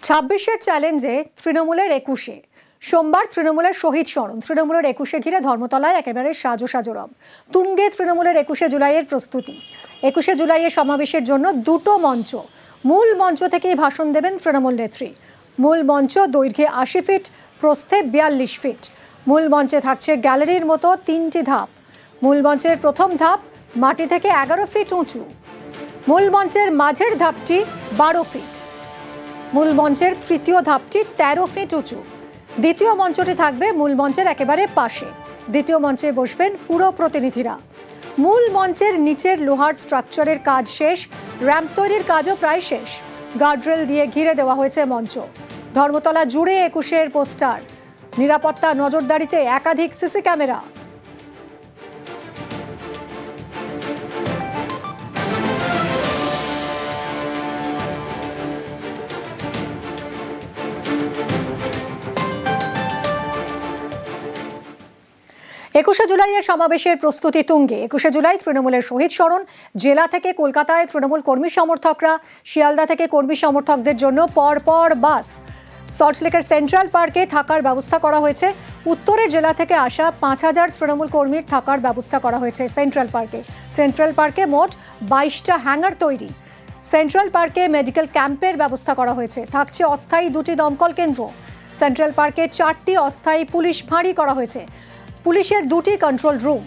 26-এর চ্যালেঞ্জে তৃণমূলের 21-এ সোমবার তৃণমূলের শহীদ স্মরণ। তৃণমূলের 21-এ ঘিরে ধর্মতলায় একেবারে সাজো রব। তুঙ্গে তৃণমূলের 21শে জুলাইয়ের প্রস্তুতি। 21শে জুলাইয়ের সমাবেশের জন্য দুটো মঞ্চ। মূল মঞ্চ থেকেই ভাষণ দেবেন তৃণমূল নেত্রী। মূল মঞ্চ দৈর্ঘ্যে 80 ফিট, প্রস্থে 42 ফিট। মূল মঞ্চে থাকছে গ্যালারির মতো 3টি ধাপ। মূল মঞ্চের প্রথম ধাপ মাটি থেকে 11 ফিট উঁচু। মূল মঞ্চের মাঝের ধাপটি 12 ফিট। মূল মঞ্চের তৃতীয় ধাপটি 13 ফিট উঁচু। দ্বিতীয় মঞ্চটি থাকবে মূল মঞ্চের একেবারে পাশে। দ্বিতীয় মঞ্চে বসবেন পুরো প্রতিনিধিরা। মূল মঞ্চের নিচের লোহার স্ট্রাকচারের কাজ শেষ, র্যাম্প তৈরির কাজও প্রায় শেষ। গার্ডরেল দিয়ে ঘিরে দেওয়া হয়েছে মঞ্চ। ধর্মতলা জুড়ে 21-এর পোস্টার। নিরাপত্তা নজরদারিতে একাধিক সিসি ক্যামেরা। একুশে জুলাইয়ের সমাবেশের প্রস্তুতি তুঙ্গে। 21শে জুলাই তৃণমূলের শহীদ স্মরণ। জেলা থেকে কলকাতায় তৃণমূল কর্মী সমর্থকরা, শিয়ালদা থেকে কর্মী সমর্থকদের জন্য পরপর বাস। সল্টলেকের সেন্ট্রাল পার্কে থাকার ব্যবস্থা করা হয়েছে। উত্তরের জেলা থেকে আসা 5000 তৃণমূল কর্মীর থাকার ব্যবস্থা করা হয়েছে সেন্ট্রাল পার্কে। সেন্ট্রাল পার্কে মোট 22টা হ্যাঙ্গার তৈরি। সেন্ট্রাল পার্কে মেডিকেল ক্যাম্পের ব্যবস্থা করা হয়েছে। থাকছে অস্থায়ী 2টি দমকল কেন্দ্র। সেন্ট্রাল পার্কে 4টি অস্থায়ী পুলিশ ফাঁড়ি করা হয়েছে। পুলিশের 2টি কন্ট্রোল রুম।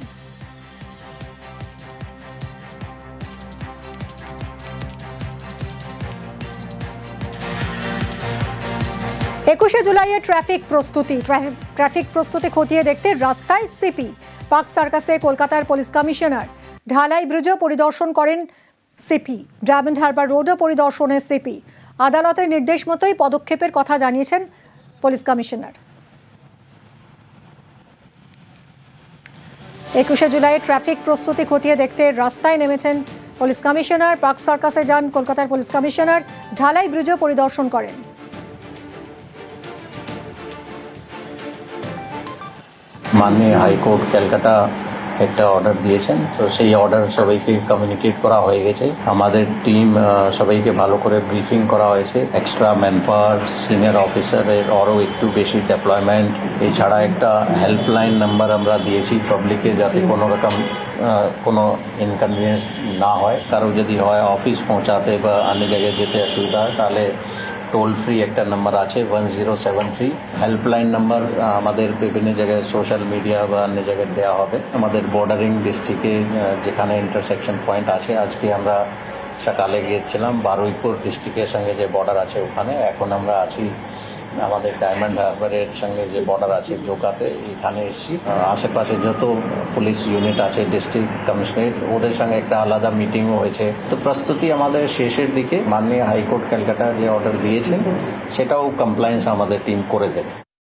21শে জুলাইয়ের ট্রাফিক প্রস্তুতি খতিয়ে দেখতে রাস্তায় সিপি। পার্ক সার্কাসে কলকাতার পুলিশ কমিশনার। ঢালাই ব্রিজও পরিদর্শন করেন সিপি। ডায়মন্ড হারবার রোডও পরিদর্শনে সিপি। আদালতের নির্দেশ মতোই পদক্ষেপের কথা জানিয়েছেন পুলিশ কমিশনার। 21শে জুলাইয়ের ট্রাফিক প্রস্তুতি খতিয়ে দেখতে রাস্তায় নেমেছেন পুলিশ কমিশনার। পার্ক সার্কাসে যান কলকাতার পুলিশ কমিশনার। ঢালাই ব্রিজও পরিদর্শন করেন। মাননীয় হাইকোর্ট ক্যালকাটা একটা অর্ডার দিয়েছেন, তো সেই অর্ডার সবাইকে কমিউনিকেট করা হয়ে গেছে। আমাদের টিম সবাইকে ভালো করে ব্রিফিং করা হয়েছে। এক্সট্রা ম্যান পাওয়ার, সিনিয়র অফিসারের আরও একটু বেশি ডেপ্লয়মেন্ট। এছাড়া একটা হেল্পলাইন নাম্বার আমরা দিয়েছি পাবলিকে, যাতে কোনো রকম কোনো ইনকনভিনিয়েন্স না হয়। কারো যদি হয় অফিস পৌঁছাতে বা অন্য জায়গায় যেতে অসুবিধা হয়, তাহলে টোল ফ্রি একটা নাম্বার আছে 1073। হেল্পলাইন নাম্বার আমাদের বিভিন্ন জায়গায় সোশ্যাল মিডিয়া বা অন্য জায়গায় দেওয়া হবে। আমাদের বর্ডারিং ডিস্ট্রিক্টে যেখানে ইন্টারসেকশন পয়েন্ট আছে, আজকে আমরা সকালে গিয়েছিলাম বারুইপুর ডিস্ট্রিক্টের সঙ্গে যে বর্ডার আছে ওখানে। এখন আমরা আছি আমাদের ডায়মন্ড হারবারের সঙ্গে যে বর্ডার আছে জোকাতে, এখানে এসেছি। আশেপাশে যত পুলিশ ইউনিট আছে, ডিস্ট্রিক্ট কমিশনারেট, ওদের সঙ্গে একটা আলাদা মিটিংও হয়েছে। তো প্রস্তুতি আমাদের শেষের দিকে। মাননীয় হাইকোর্ট ক্যালকাটা যে অর্ডার দিয়েছেন সেটাও কমপ্লায়েন্স আমাদের টিম করে দেবে।